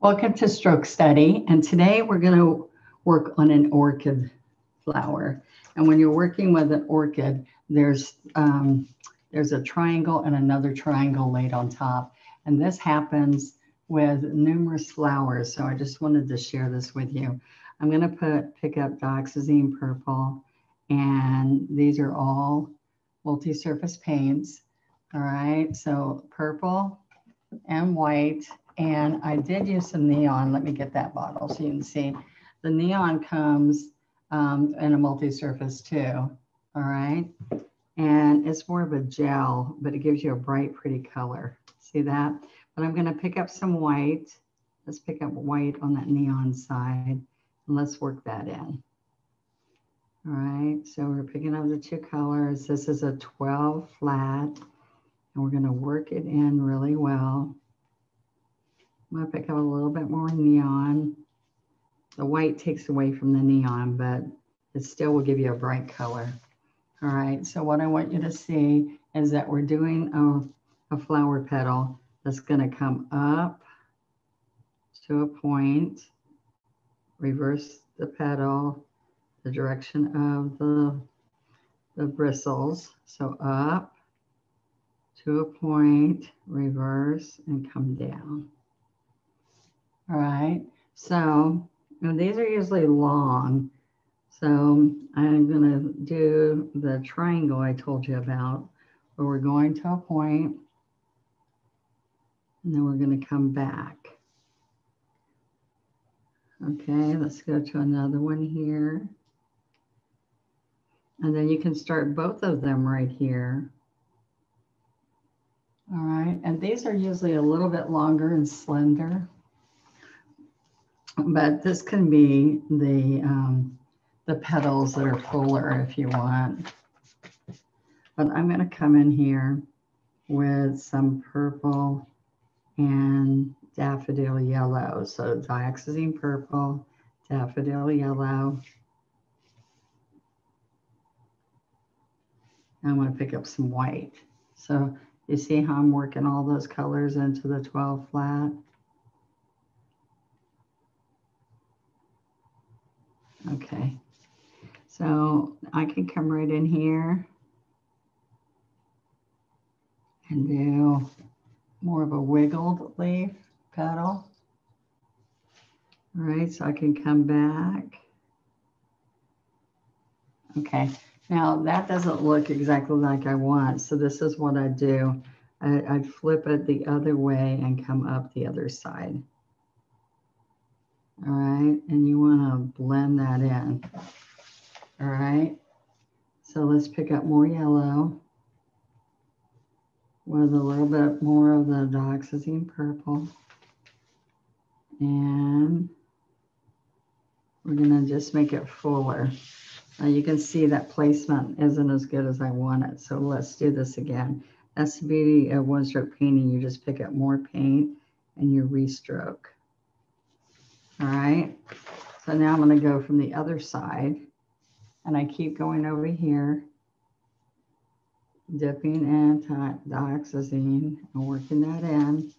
Welcome to Stroke Study, and today we're going to work on an orchid flower. And when you're working with an orchid, there's a triangle and another triangle laid on top, and this happens with numerous flowers. So I just wanted to share this with you. I'm going to pick up dioxazine purple, and these are all multi-surface paints. All right, so purple and white. And I did use some neon. Let me get that bottle so you can see. The neon comes in a multi-surface too, all right? And it's more of a gel, but it gives you a bright, pretty color. See that? But I'm gonna pick up some white. Let's pick up white on that neon side, and let's work that in. All right, so we're picking up the two colors. This is a 12 flat, and we're gonna work it in really well. I'm going to pick up a little bit more neon. The white takes away from the neon, but it still will give you a bright color. All right, so what I want you to see is that we're doing a flower petal that's going to come up to a point, reverse the petal, the direction of the bristles. So up to a point, reverse, and come down. All right, so these are usually long. So I'm gonna do the triangle I told you about, where we're going to a point, and then we're gonna come back. Okay, let's go to another one here. And then you can start both of them right here. All right, and these are usually a little bit longer and slender. But this can be the petals that are fuller if you want. But I'm going to come in here with some purple and daffodil yellow. So dioxazine purple, daffodil yellow. I'm going to pick up some white. So you see how I'm working all those colors into the 12 flat? Okay, so I can come right in here and do more of a wiggled leaf petal. All right, so I can come back. Okay, now that doesn't look exactly like I want, so this is what I do. I'd flip it the other way and come up the other side. All right, and you want to blend that in. All right, so let's pick up more yellow with a little bit more of the dioxazine purple. And we're going to just make it fuller. Now you can see that placement isn't as good as I want it, so let's do this again. That's the beauty of one-stroke painting. You just pick up more paint and you restroke. All right, so now I'm going to go from the other side, and I keep going over here, dipping in dioxazine and working that in.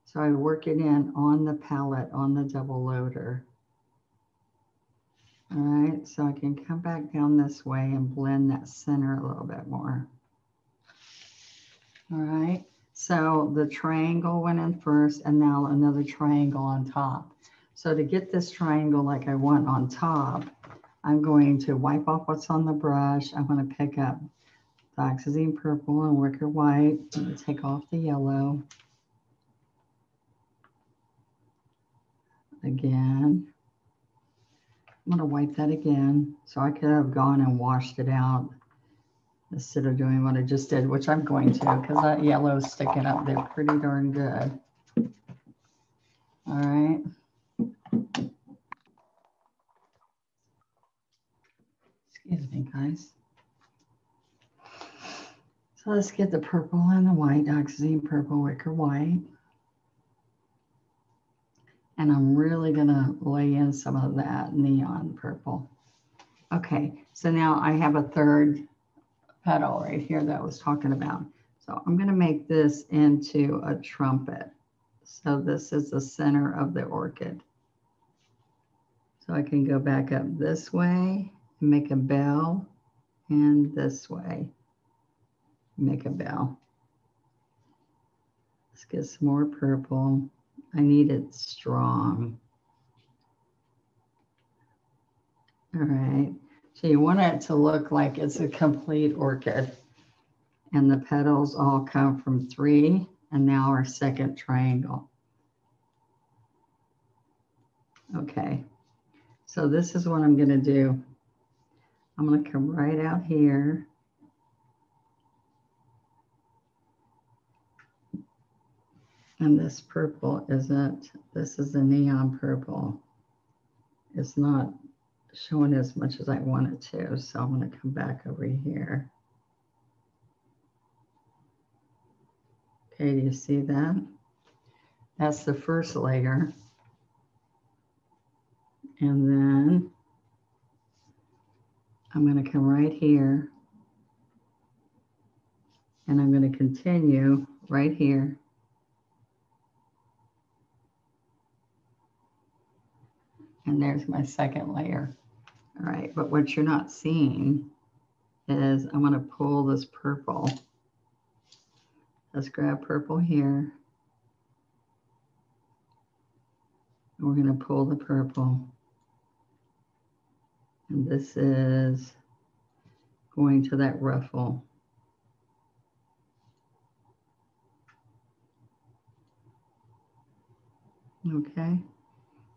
So I work it in on the palette on the double loader. All right, so I can come back down this way and blend that center a little bit more. All right. So the triangle went in first, and now another triangle on top. So to get this triangle like I want on top, I'm going to wipe off what's on the brush. I'm going to pick up dioxazine purple and wicker white, and take off the yellow. Again. I'm going to wipe that again. So I could have gone and washed it out instead of doing what I just did, which I'm going to, because that yellow is sticking up there pretty darn good. All right. Excuse me, guys. So let's get the purple and the white, dioxazine purple, wicker white. And I'm really going to lay in some of that neon purple. Okay, so now I have a third petal right here that I was talking about. So I'm going to make this into a trumpet. So this is the center of the orchid. So I can go back up this way and make a bell, and this way, make a bell. Let's get some more purple. I need it strong. All right, so you want it to look like it's a complete orchid. And the petals all come from 3, and now our second triangle. Okay, so this is what I'm gonna do. I'm gonna come right out here. And this purple isn't, this is the neon purple. It's not showing as much as I want it to, so I'm gonna come back over here. Okay, do you see that? That's the first layer. And then I'm gonna come right here, and I'm gonna continue right here. And there's my second layer. All right, but what you're not seeing is I'm gonna pull this purple. Let's grab purple here. And we're gonna pull the purple. And this is going to that ruffle. Okay,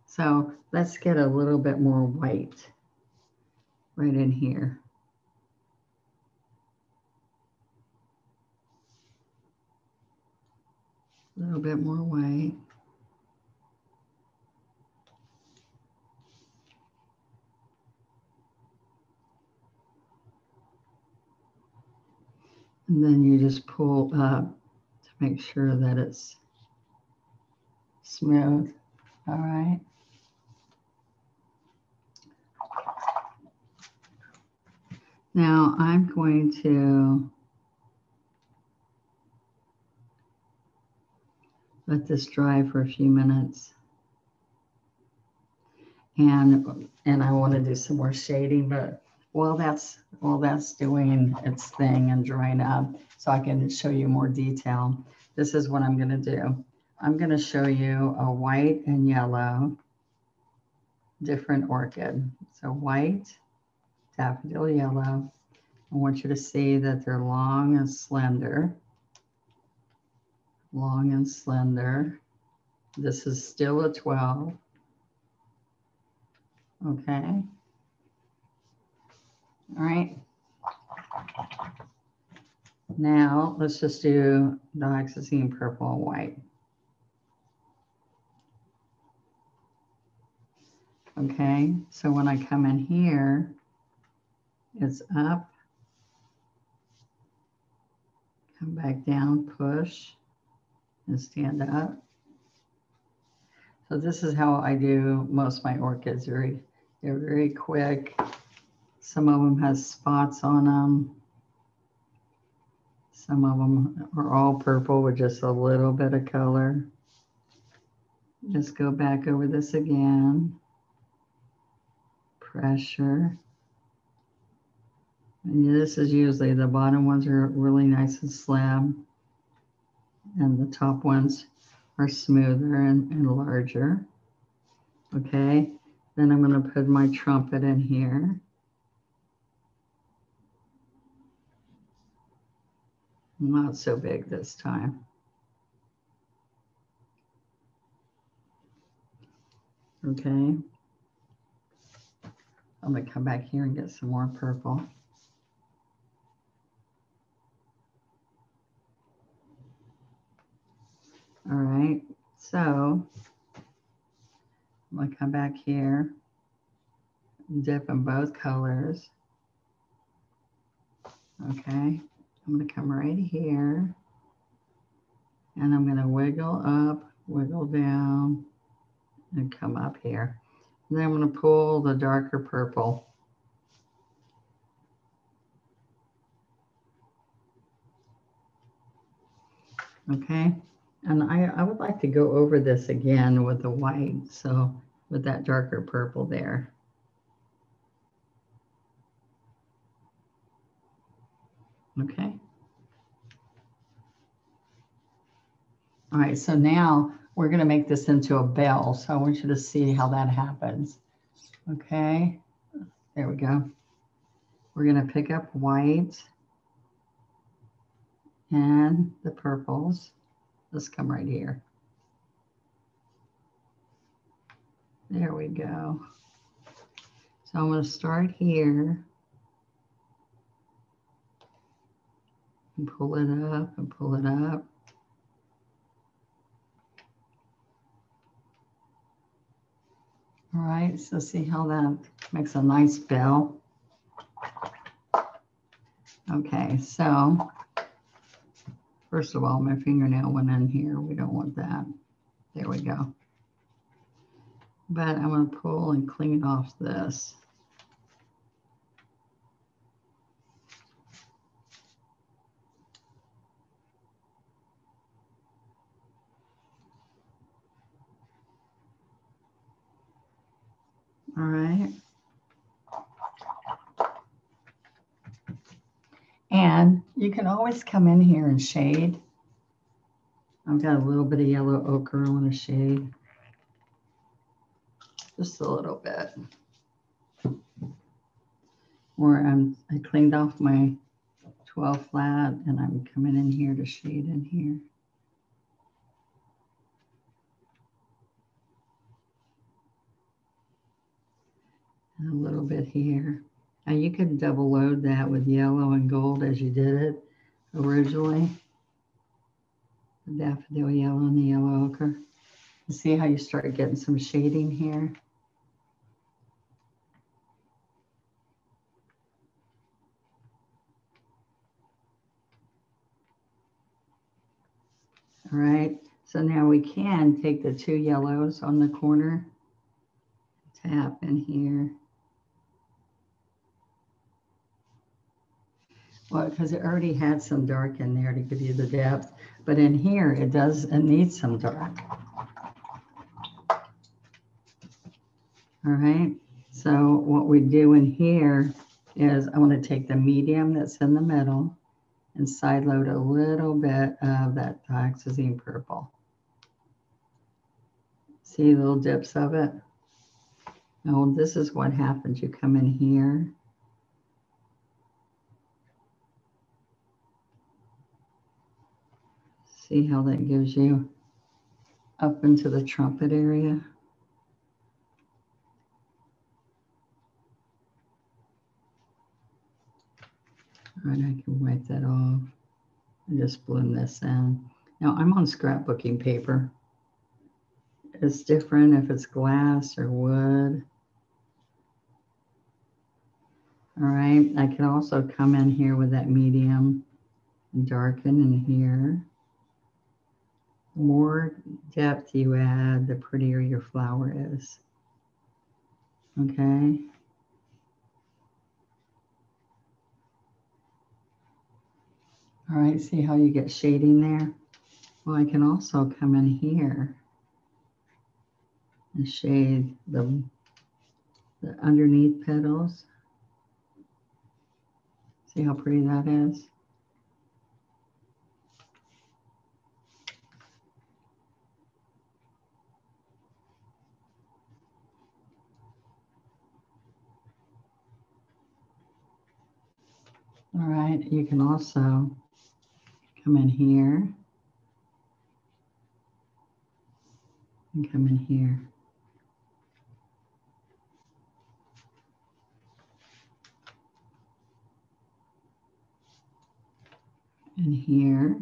so let's get a little bit more white right in here. A little bit more white. And then you just pull up to make sure that it's smooth. All right. Now I'm going to let this dry for a few minutes. And I want to do some more shading, but while that's doing its thing and drying up, so I can show you more detail, this is what I'm going to do. I'm going to show you a white and yellow different orchid. So white, daffodil yellow. I want you to see that they're long and slender. Long and slender. This is still a 12. Okay. All right. Now let's just do dioxazine purple and white. Okay, so when I come in here, it's up, come back down, push, and stand up. So this is how I do most of my orchids. They're very quick. Some of them has spots on them. Some of them are all purple with just a little bit of color. Just go back over this again. Pressure. And this is usually, the bottom ones are really nice and slim. And the top ones are smoother and larger. Okay, then I'm going to put my trumpet in here. Not so big this time. Okay. I'm going to come back here and get some more purple. All right, so I'm going to come back here, dip in both colors. Okay, I'm going to come right here, and I'm going to wiggle up, wiggle down, and come up here. And then I'm going to pull the darker purple. Okay, And I would like to go over this again with the white, so with that darker purple there. Okay. All right, so now we're going to make this into a bell. So I want you to see how that happens. Okay, there we go. We're going to pick up white and the purples. Let's come right here. There we go. So I'm going to start here and pull it up and pull it up. All right, so see how that makes a nice bell. Okay, so first of all, my fingernail went in here. We don't want that. There we go. But I'm going to pull and clean off this. All right. And you can always come in here and shade. I've got a little bit of yellow ochre I want to shade. Just a little bit. Or I cleaned off my 12 flat and I'm coming in here to shade in here. And a little bit here. Now you could double load that with yellow and gold as you did it originally. The daffodil yellow and the yellow ochre. You see how you start getting some shading here? All right, so now we can take the two yellows on the corner, tap in here. Well, because it already had some dark in there to give you the depth, but in here it needs some dark. All right, so what we do in here is I want to take the medium that's in the middle and side load a little bit of that dioxazine purple. See little dips of it? Oh, this is what happens. You come in here. See how that gives you up into the trumpet area? All right, I can wipe that off and just blend this in. Now I'm on scrapbooking paper. It's different if it's glass or wood. All right, I can also come in here with that medium and darken in here. The more depth you add, the prettier your flower is. Okay. All right, see how you get shading there? Well, I can also come in here and shade the underneath petals. See how pretty that is? All right, you can also come in here and come in here. And here.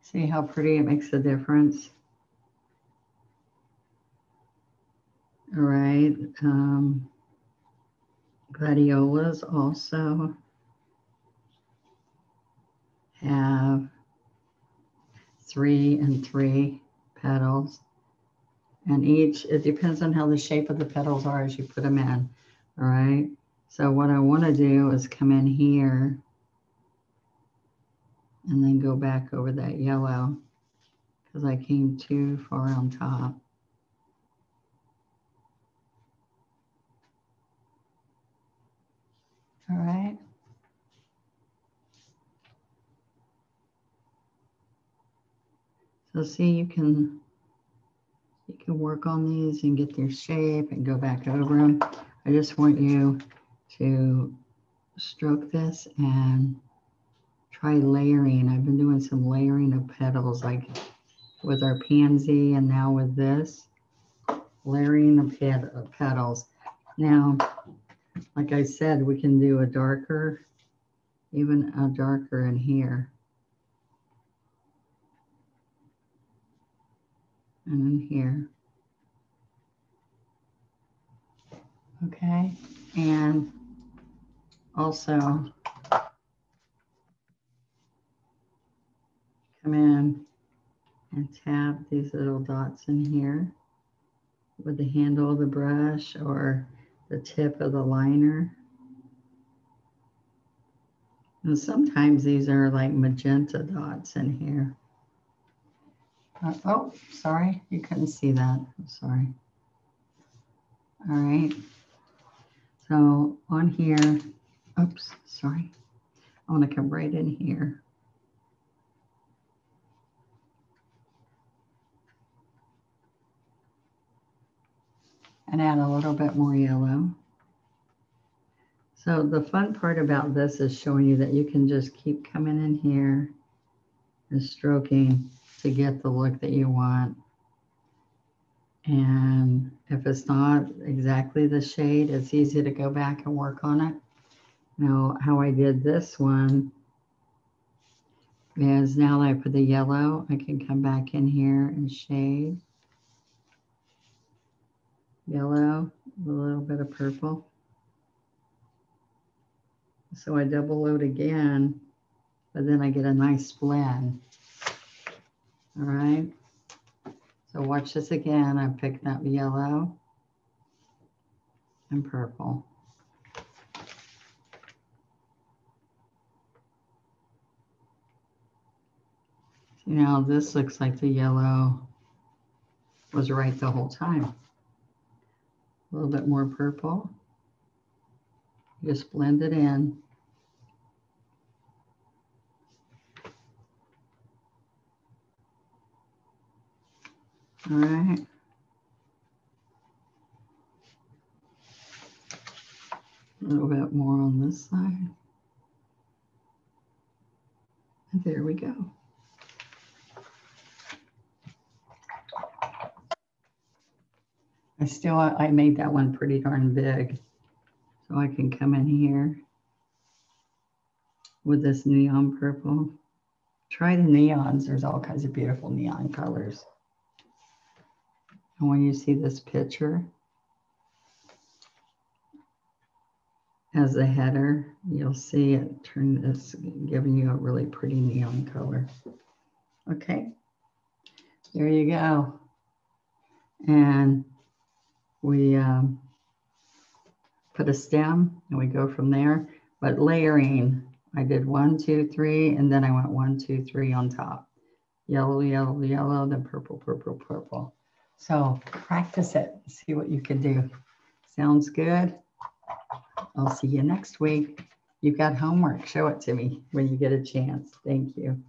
See how pretty it makes a difference? All right. Gladiolas also have 3 and 3 petals. And each, it depends on how the shape of the petals are as you put them in. All right. So what I want to do is come in here and then go back over that yellow because I came too far on top. All right. So see, you can work on these and get their shape and go back over them. I just want you to stroke this and try layering. I've been doing some layering of petals, like with our pansy and now with this, layering of petals. Now, like I said, we can do a darker, even a darker in here. And in here. Okay, and also come in and tap these little dots in here with the handle of the brush or the tip of the liner. And sometimes these are like magenta dots in here. Oh, sorry, you couldn't see that. I'm sorry. All right. So on here, oops, sorry. I want to come right in here. And add a little bit more yellow. So the fun part about this is showing you that you can just keep coming in here and stroking to get the look that you want. And if it's not exactly the shade, it's easy to go back and work on it. Now, how I did this one is now that I put the yellow, I can come back in here and shade. Yellow, a little bit of purple. So I double load again, but then I get a nice blend. All right. So watch this again. I'm picking up yellow and purple. See, now this looks like the yellow was right the whole time. A little bit more purple. Just blend it in. All right. A little bit more on this side. And there we go. I made that one pretty darn big. So I can come in here with this neon purple. Try the neons. There's all kinds of beautiful neon colors. And when you see this picture as a header, you'll see it turn this, giving you a really pretty neon color. Okay, there you go. And we put a stem and we go from there. But layering, I did 1, 2, 3, and then I went 1, 2, 3 on top. Yellow, yellow, yellow, then purple, purple, purple. So practice it, see what you can do. Sounds good? I'll see you next week. You've got homework. Show it to me when you get a chance. Thank you.